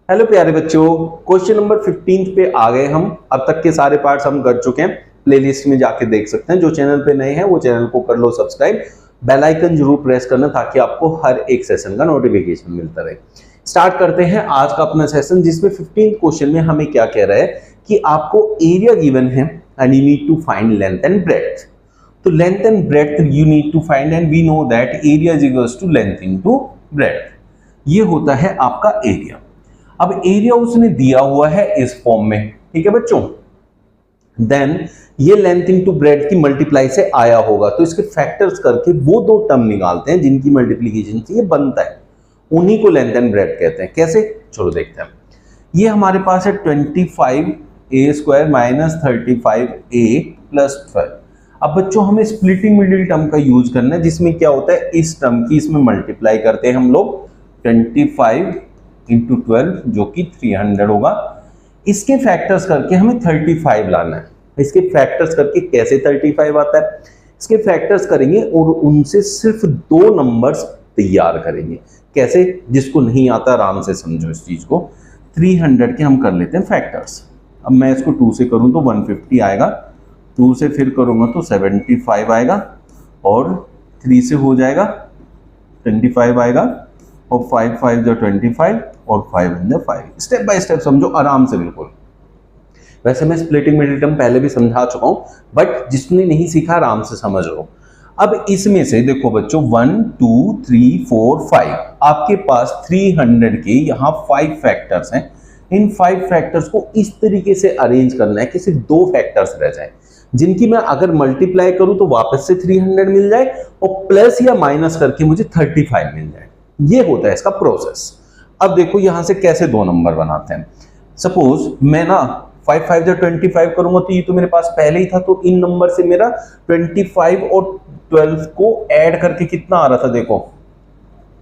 Hello प्यारे बच्चों, question number 15 पे आ गए हम। अब तक के सारे पार्ट्स हम कर चुके हैं, प्लेलिस्ट में जाके देख सकते हैं। जो चैनल पे नए हैं वो चैनल को कर लो सब्सक्राइब, बेल आइकन जरूर प्रेस करना ताकि आपको हर एक सेशन का नोटिफिकेशन मिलता रहे। स्टार्ट करते हैं आज का अपना सेशन, जिसमें 15 क्वेश्चन में हमें क्या कह रहा है कि आपको एरिया गिवन है and you need to find length and breadth. तो length and breadth you need to find and we know that area is equals to length into breadth. ये होता है आपका एरिया। अब एरिया उसने दिया हुआ है इस फॉर्म में, ठीक है बच्चों। देन ये लेंथ इनटू ब्रेड्थ की मल्टीप्लाई से आया होगा, तो इसके फैक्टर्स करके वो दो टर्म निकालते हैं जिनकी मल्टीप्लिकेशन से ये बनता है, उन्हीं को लेंथ एंड ब्रेड्थ कहते हैं। कैसे, चलो देखते हैं। ये हमारे पास है 25a² माइनस 35a प्लस 12। अब बच्चों हमें स्प्लिटिंग मिडिल टर्म का यूज करना है, जिसमें क्या होता है, इस टर्म की इसमें मल्टीप्लाई करते हैं हम लोग 25 इंटू 12 जो कि 300 होगा। इसके फैक्टर्स करके हमें 35 लाना है। इसके फैक्टर्स करके कैसे 35 आता है, इसके फैक्टर्स करेंगे और उनसे सिर्फ दो नंबर्स तैयार करेंगे। कैसे, जिसको नहीं आता आराम से समझो इस चीज को। 300 के हम कर लेते हैं फैक्टर्स। अब मैं इसको 2 से करूं तो 150 आएगा, 2 से फिर करूंगा तो 75 आएगा, और 3 से हो जाएगा 25 आएगा, और 5 5 जो 25 और 5 इन 5। स्टेप बाय स्टेप समझो आराम से बिल्कुल। वैसे मैं स्प्लिटिंग मिडिल टर्म पहले भी समझा चुका हूं, बट जिसने नहीं सीखा आराम से समझ लो। अब इसमें से देखो बच्चों 1 2 3 4 5, आपके पास 300 के यहाँ 5 फैक्टर्स हैं। इन 5 फैक्टर्स को इस तरीके से अरेंज करना है कि सिर्फ 2 फैक्टर्स रह जाए, जिनकी मैं अगर मल्टीप्लाई करूं तो वापस से 300 मिल जाए और प्लस या माइनस करके मुझे 35 मिल जाए। ये होता है इसका प्रोसेस। अब देखो यहां से कैसे दो नंबर बनाते हैं। सपोज मैं ना 5 5 जो 25 करूंगा तो ये तो मेरे पास पहले ही था, तो इन नंबर से मेरा 25 और 12 को ऐड करके कितना आ रहा था, देखो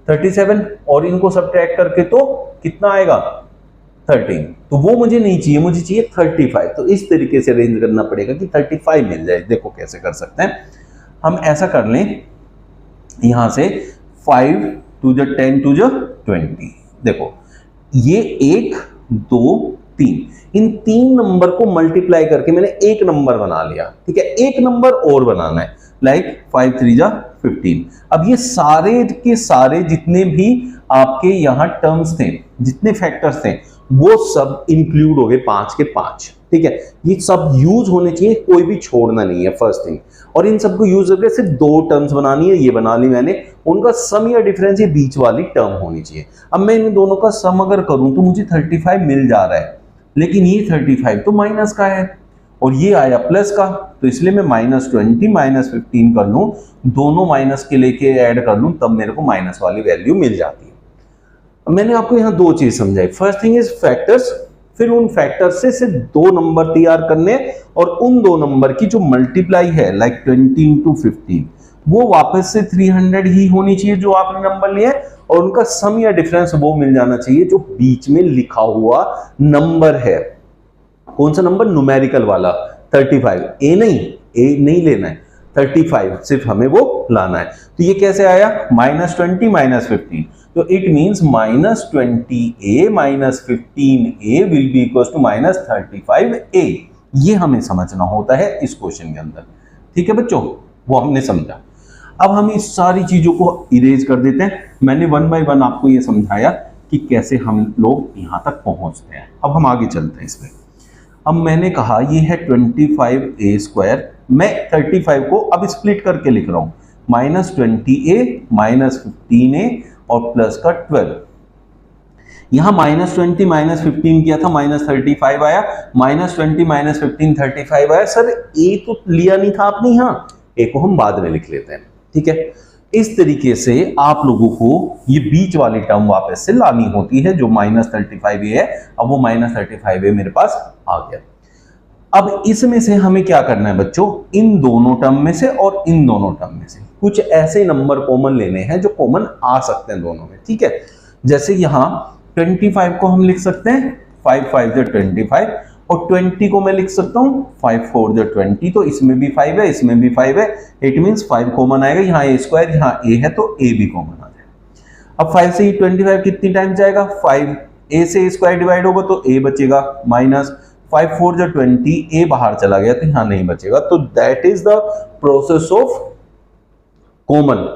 37, और इनको सब्ट्रैक्ट करके तो कितना आएगा 13। तो वो मुझे नहीं चाहिए, मुझे चाहिए 35। तो इस तरीके से अरेंज करना पड़ेगा कि 35 मिल जाए। देखो कैसे कर सकते हैं हम, ऐसा कर लें यहां से 5 टू द 10 टू द 20। देखो ये 1 2 3, इन 3 नंबर को मल्टीप्लाई करके मैंने एक नंबर बना लिया, ठीक है। एक नंबर और बनाना है, लाइक 5 3 जा 15। अब ये सारे के सारे जितने भी आपके यहाँ टर्म्स थे, जितने फैक्टर्स थे, वो सब इंक्लूड हो गए 5 के 5, ठीक है। ये सब यूज होने चाहिए, कोई भी छोड़ना नहीं है, फर्स्ट थिंग। और इन सबको यूज करके सिर्फ 2 टर्म्स बनानी है, ये बना ली मैंने। उनका सम या डिफरेंस ये बीच वाली टर्म होनी चाहिए। अब मैं इन दोनों का सम अगर करूं तो मुझे 35 मिल जा रहा है, लेकिन ये 35 तो माइनस का है और ये आया प्लस का, तो इसलिए मैं -20 -15 कर लूं, दोनों माइनस के लेके ऐड कर लूं, तब मेरे को माइनस वाली वैल्यू मिल जाती है। मैंने आपको यहाँ 2 चीज समझाई। फर्स्ट थिंग इज फैक्टर्स, फिर उन फैक्टर्स से सिर्फ 2 नंबर तैयार करने, और उन 2 नंबर की जो मल्टीप्लाई है लाइक 20 इंटू 15, वो वापस से 300 ही होनी चाहिए जो आपने नंबर लिया है, और उनका सम या डिफरेंस वो मिल जाना चाहिए जो बीच में लिखा हुआ नंबर है। कौन सा नंबर, न्यूमेरिकल वाला 35। ए नहीं लेना है, 35 सिर्फ हमें वो लाना है। तो ये कैसे आया, -20 -15, तो it means -20a -15a will be equals to -35a। ये हमें समझना होता है इस क्वेश्चन के अंदर, ठीक है बच्चों, वो हमने समझा। अब हम इस सारी चीजों को इरेज कर देते हैं। मैंने 1 बाय 1 आपको ये समझाया कि कैसे हम लोग यहां तक पहुंचते हैं। अब हम आगे चलते हैं इसमें। अब मैंने कहा ये है 25a², मैं 35 को अब स्प्लिट करके लिख रहा हूं, -20a -15a और प्लस का 12। यहां -20 -15 किया था, -35 आया, -20 -15 35 आया। सर ए तो लिया नहीं था आपने, यहाँ ए को हम बाद में लिख लेते हैं, ठीक है। इस तरीके से आप लोगों को ये बीच वाली टर्म वापस से लानी होती है जो -35a है। अब वो -35a मेरे पास आ गया। अब इसमें से हमें क्या करना है बच्चों, इन दोनों टर्म में से और इन दोनों टर्म में से कुछ ऐसे नंबर कॉमन लेने हैं जो कॉमन आ सकते हैं दोनों में, ठीक है। जैसे यहां 25 को हम लिख सकते हैं 5 5 जो 25, और 20 को मैं लिख सकता हूं 5 4 जो 20, तो इसमें भी 5 है, इसमें भी 5 है। इट मींस 5 कॉमन आएगा, यहाँ a², यहाँ a है तो a भी कॉमन आ जाएगा। अब 5 से 25 कितनी टाइम जाएगा, 5 ए से ए स्क्वायर डिवाइड होगा तो ए बचेगा, माइनस 5 4 जो 20, ए बाहर चला गया तो यहां नहीं बचेगा। तो that is the process of common,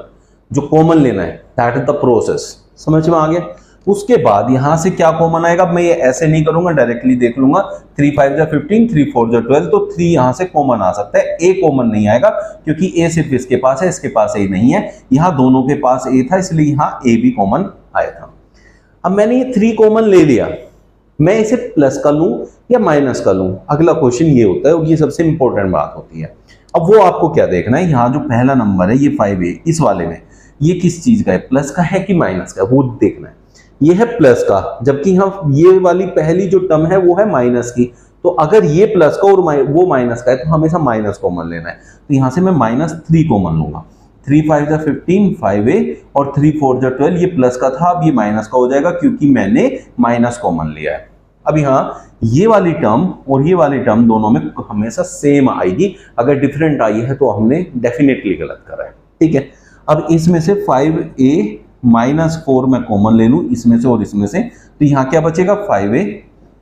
जो कॉमन लेना है, दैट इज द प्रोसेस। समझ में आ गया। उसके बाद यहां से क्या कॉमन आएगा, मैं ये ऐसे नहीं करूंगा, डायरेक्टली देख लूंगा। 3 5 जा 15, 3 4 जा 12, तो 3 यहां से कॉमन आ सकता है, ए कॉमन नहीं आएगा क्योंकि ए सिर्फ इसके पास है, इसके पास ए नहीं है। यहां दोनों के पास ए था इसलिए यहां ए भी कॉमन आया था। अब मैंने ये 3 कॉमन ले लिया, मैं इसे प्लस का लूं या माइनस का लूं, अगला क्वेश्चन ये होता है और ये सबसे इंपॉर्टेंट बात होती है। अब वो आपको क्या देखना है, यहां जो पहला नंबर है ये 5a, इस वाले में ये किस चीज का है, प्लस का है कि माइनस का, वो देखना है। ये है प्लस का, जबकि यहाँ ये वाली पहली जो टर्म है वो है माइनस की। तो अगर ये प्लस का और वो माइनस का है तो हमेशा माइनस कॉमन लेना है। तो यहां से मैं -3 कॉमन लूंगा। 3 5 जा 15, 5a, और 3 4 जा 12, ये प्लस का था, अब ये माइनस का हो जाएगा क्योंकि मैंने माइनस कॉमन लिया है। अब यहाँ ये वाली टर्म और ये वाली टर्म दोनों में हमेशा सेम आएगी, अगर डिफरेंट आई है तो हमने डेफिनेटली गलत करा है। ठीक है, अब इसमें से 5a -4 मैं कॉमन ले लूं इसमें से और इसमें से, तो यहाँ क्या बचेगा 5a,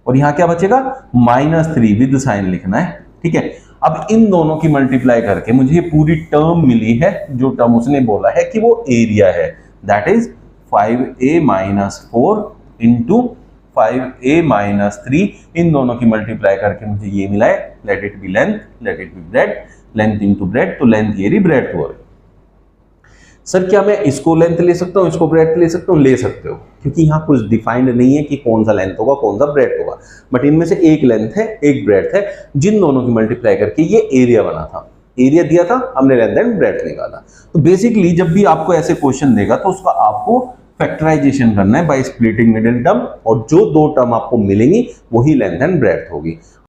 और यहाँ क्या बचेगा -3 विद साइन लिखना है। ठीक है, अब इन दोनों की मल्टीप्लाई करके मुझे ये पूरी टर्म मिली है, जो टर्म उसने बोला है कि वो एरिया है, that is 5a -4 into 5a -3, इन दोनों की मल्टीप्लाई करके मुझे ये मिला है, let it be length, let it be bread, length into breadth, तो लेंथ ये रही, ब्रेड तो सर क्या मैं इसको लेंथ ले सकता हूँ, इसको ब्रेड ले सकता हूँ, ले सकते हो, क्योंकि यहाँ कुछ डिफाइंड नहीं है कि कौन सा लेंथ होगा कौन सा ब्रेड होगा, बट इनमें से एक लेंथ है एक ब्रेड है, जिन दोनों की मल्टीप्लाई करके ये एरिया बना था, एरिया दिया था, हमने लेंथ एंड ब्रेड निकाला। तो बेसिकली जब भी आपको ऐसे क्वेश्चन देगा तो उसका आपको फैक्टराइजेशन करना है बाय स्प्लिटिंग मिडिल टर्म, और जो 2 टर्म आपको मिलेंगी वही लेंथ एंड ब्रेड होगी।